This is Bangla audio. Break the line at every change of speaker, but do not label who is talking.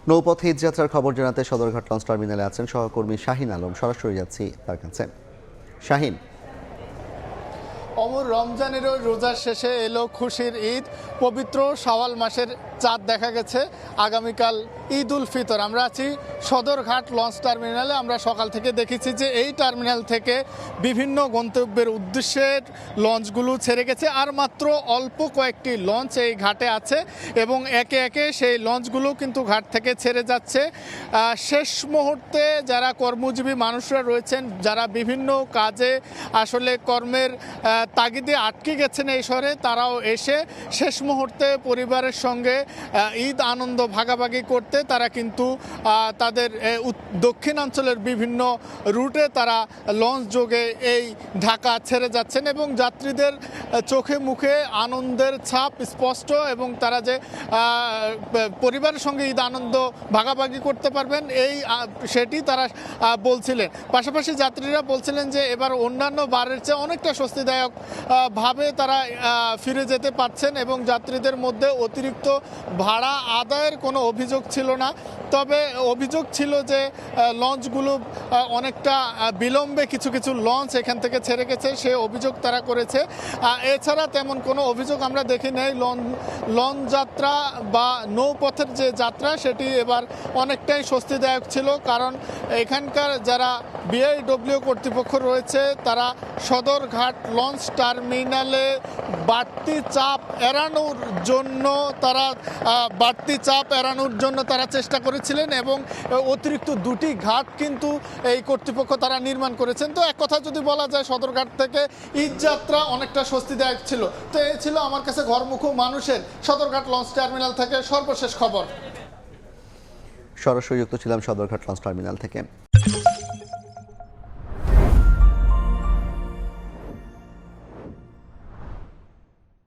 নৌপথে ঈদযাত্রার খবর জানাতে সদরঘাট লঞ্চ টার্মিনালে আছেন সহকর্মী শাহিন আলম। সরাসরি যাচ্ছি তার কাছে। শাহিন,
অমর রমজানেরও রোজার শেষে এলো খুশির ঈদ। পবিত্র শাওয়াল মাসের চাঁদ দেখা গেছে। আগামীকাল ঈদ উল ফিতর। আমরা আছি সদরঘাট লঞ্চ টার্মিনালে। আমরা সকাল থেকে দেখেছি যে এই টার্মিনাল থেকে বিভিন্ন গন্তব্যের উদ্দেশ্যে লঞ্চগুলো ছেড়ে গেছে, আর মাত্র অল্প কয়েকটি লঞ্চ এই ঘাটে আছে এবং একে একে সেই লঞ্চগুলো কিন্তু ঘাট থেকে ছেড়ে যাচ্ছে। শেষ মুহূর্তে যারা কর্মজীবী মানুষরা রয়েছেন, যারা বিভিন্ন কাজে আসলে কর্মের তাগিদে আটকে গেছেন এই শহরে, তারাও এসে শেষ মুহূর্তে পরিবারের সঙ্গে ঈদ আনন্দ ভাগাভাগি করতে তারা কিন্তু তাদের দক্ষিণাঞ্চলের বিভিন্ন রুটে তারা লঞ্চ যোগে এই ঢাকা ছেড়ে যাচ্ছেন এবং যাত্রীদের চোখে মুখে আনন্দের ছাপ স্পষ্ট এবং তারা যে পরিবারের সঙ্গে ঈদ আনন্দ ভাগাভাগি করতে পারবেন সেটি তারা বলছিলেন। পাশাপাশি যাত্রীরা বলছিলেন যে এবার অন্যান্য বারের চেয়ে অনেকটা স্বস্তিদায়ক ভাবে তারা ফিরে যেতে পারছেন এবং যাত্রীদের মধ্যে অতিরিক্ত ভাড়া আদায়ের কোনো অভিযোগ ছিল না। তবে অভিযোগ ছিল যে লঞ্চগুলো অনেকটা বিলম্বে কিছু কিছু লঞ্চ এখান থেকে ছেড়ে গেছে, সে অভিযোগ তারা করেছে। এছাড়া তেমন কোনো অভিযোগ আমরা দেখি নাই। লঞ্চ যাত্রা বা নৌপথের যে যাত্রা সেটি এবার অনেকটাই স্বস্তিদায়ক ছিল, কারণ এখানকার যারা বিআইডব্লিউ কর্তৃপক্ষ রয়েছে তারা সদরঘাট লঞ্চ টার্মিনালে বাড়তি চাপ এড়ানোর জন্য তারা চেষ্টা করেছিলেন এবং অতিরিক্ত দুটি ঘাট কিন্তু এই কর্তৃপক্ষ তারা নির্মাণ করেছেন। তো এক কথা যদি বলা যায়, সদরঘাট থেকে ঈদযাত্রা অনেকটা স্বস্তিদায়ক ছিল। তো এই ছিল আমার কাছে ঘরমুখো মানুষের সদরঘাট লঞ্চ টার্মিনাল থেকে সর্বশেষ খবর।
সরাসরি যুক্ত ছিলাম সদরঘাট লঞ্চ টার্মিনাল থেকে।